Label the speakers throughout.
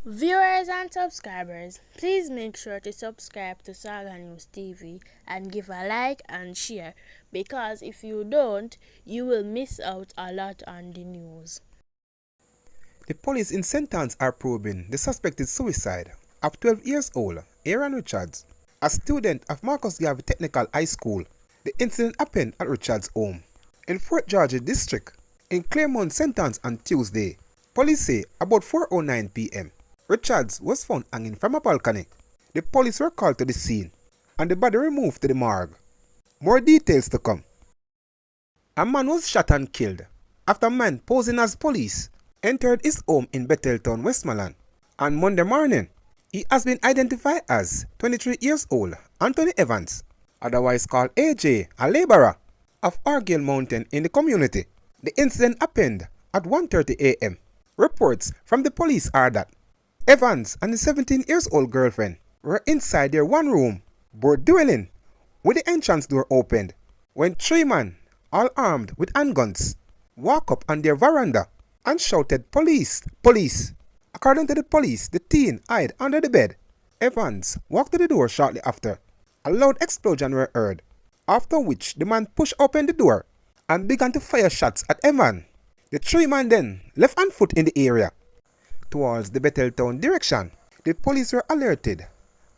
Speaker 1: Viewers and subscribers, please make sure to subscribe to Saga News TV and give a like and share, because if you don't, you will miss out a lot on the news.
Speaker 2: The police in St. Anne's are probing the suspected suicide of 12 years old Aaron Richards, a student of Marcus Garvey Technical High School. The incident happened at Richards' home in Fort George District in Claremont, St. Anne's on Tuesday. Police say about 4:09 p.m. Richards was found hanging from a balcony. The police were called to the scene and the body removed to the morgue. More details to come. A man was shot and killed after a man posing as police entered his home in Betheltown, Westmoreland on Monday morning. He has been identified as 23 years old Anthony Evans, otherwise called AJ, a laborer of Argyle Mountain in the community. The incident happened at 1:30 a.m. Reports from the police are that Evans and his 17-year-old girlfriend were inside their one-room board dwelling with the entrance door opened when three men, all armed with handguns, walked up on their veranda and shouted, "Police! Police!" According to the police, the teen hid under the bed. Evans walked to the door shortly after. A loud explosion were heard, after which the man pushed open the door and began to fire shots at Evans. The three men then left on foot in the area towards the Betheltown direction. The police were alerted,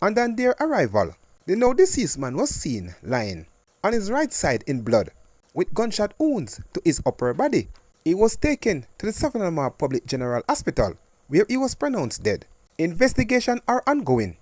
Speaker 2: and on their arrival, the now deceased man was seen lying on his right side in blood with gunshot wounds to his upper body. He was taken to the Savannah Public General Hospital, where he was pronounced dead. Investigations are ongoing.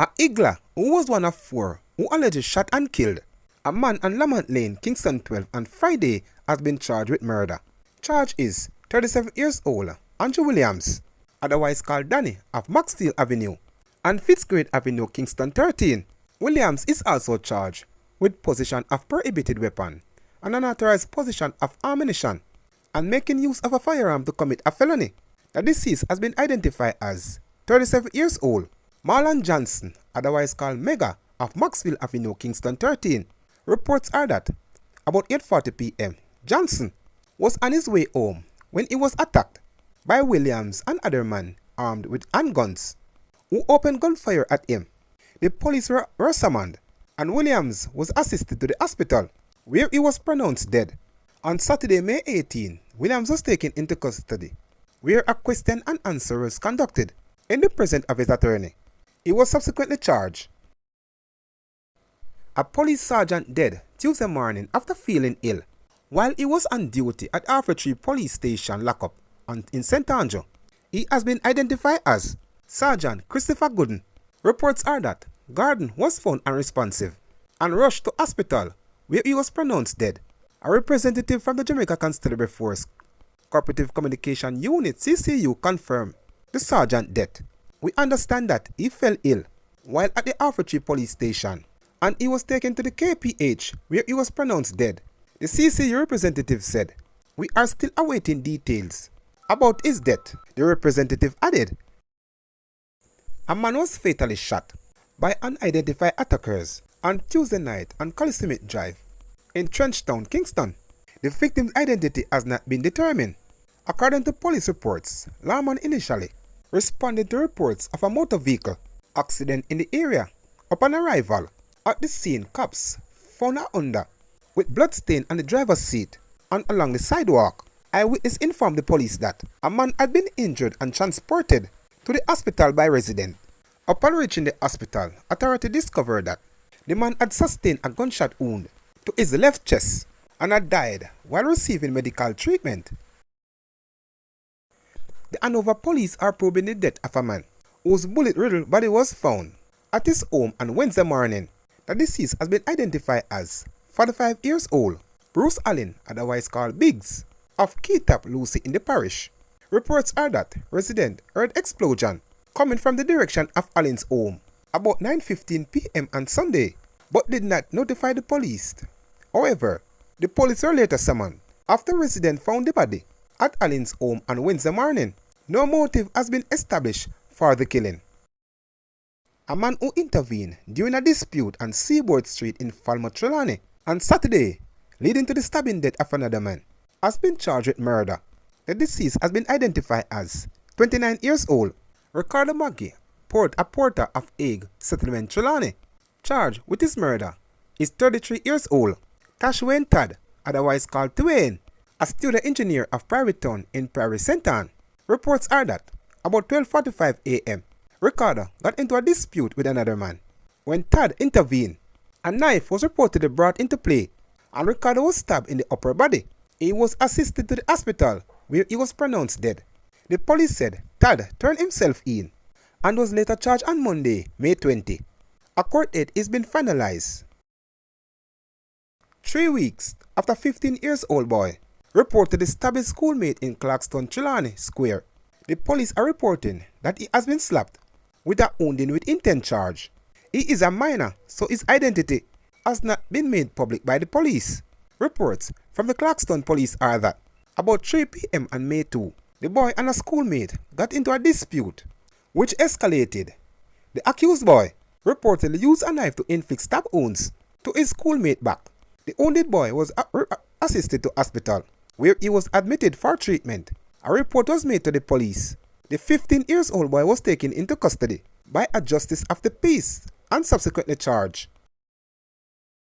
Speaker 2: A Igla, who was one of four who allegedly shot and killed a man on Lamont Lane, Kingston 12 on Friday, has been charged with murder. Charge is 37 years old Andrew Williams, otherwise called Danny, of Maxfield Avenue and Fitzgerald Avenue, Kingston 13. Williams is also charged with possession of prohibited weapon and unauthorized possession of ammunition and making use of a firearm to commit a felony. The deceased has been identified as 37 years old Marlon Johnson, otherwise called Mega, of Maxfield Avenue, Kingston 13. Reports are that about 8:40 p.m. Johnson was on his way home when he was attacked by Williams and other men armed with handguns, who opened gunfire at him. The police were summoned, and Williams was assisted to the hospital, where he was pronounced dead. On Saturday, May 18, Williams was taken into custody, where a question and answer was conducted in the presence of his attorney. He was subsequently charged. A police sergeant dead Tuesday morning after feeling ill while he was on duty at Arthur Police Station lockup in St. Andrew. He has been identified as Sergeant Christopher Gooden. Reports are that Gordon was found unresponsive and rushed to hospital, where he was pronounced dead. A representative from the Jamaica Constabulary Force Cooperative Communication Unit CCU confirmed the sergeant's death. We understand that he fell ill while at the Arthur Police Station, and he was taken to the KPH, where he was pronounced dead. The CCU representative said, "We are still awaiting details about his death." The representative added, "A man was fatally shot by unidentified attackers on Tuesday night on Coliseum Drive in Trenchtown, Kingston. The victim's identity has not been determined." According to police reports, lawmen initially responded to reports of a motor vehicle accident in the area. Upon arrival at the scene, cops found a Honda with bloodstain on the driver's seat and along the sidewalk. Eyewitness informed the police that a man had been injured and transported to the hospital by residents. Upon reaching the hospital, authorities discovered that the man had sustained a gunshot wound to his left chest and had died while receiving medical treatment. The Hanover police are probing the death of a man whose bullet-riddled body was found at his home on Wednesday morning. The deceased has been identified as 45 years old Bruce Allen, otherwise called Biggs, of Keetap, Lucy in the parish. Reports are that residents heard explosion coming from the direction of Allen's home about 9:15 p.m. on Sunday, but did not notify the police. However, the police were later summoned after residents found the body at Allen's home on Wednesday morning. No motive has been established for the killing. A man who intervened during a dispute on Seaboard Street in Falmouth on Saturday, leading to the stabbing death of another man, has been charged with murder. The deceased has been identified as 29 years old, Ricardo Maggie, a porter of Egg Settlement, Trelawney. Charged with his murder is 33 years old, Tashwayne Todd, otherwise called Twain, a student engineer of Private Town in Prairie St. Anne. Reports are that about 12:45 a.m., Ricardo got into a dispute with another man. When Todd intervened, a knife was reportedly brought into play and Ricardo was stabbed in the upper body. He was assisted to the hospital where he was pronounced dead. The police said Todd turned himself in and was later charged on Monday, May 20. A court date is being finalized. 3 weeks after 15-year-old boy reportedly stabbed his schoolmate in Kingston, Trelawney Square, the police are reporting that he has been slapped with a wounding with intent charge. He is a minor, so his identity has not been made public by the police. Reports from the Kingston police are that about 3 p.m. on May 2, the boy and a schoolmate got into a dispute, which escalated. The accused boy reportedly used a knife to inflict stab wounds to his schoolmate back. The wounded boy was assisted to hospital, where he was admitted for treatment. A report was made to the police. The 15-year-old boy was taken into custody by a justice of the peace and subsequently charged.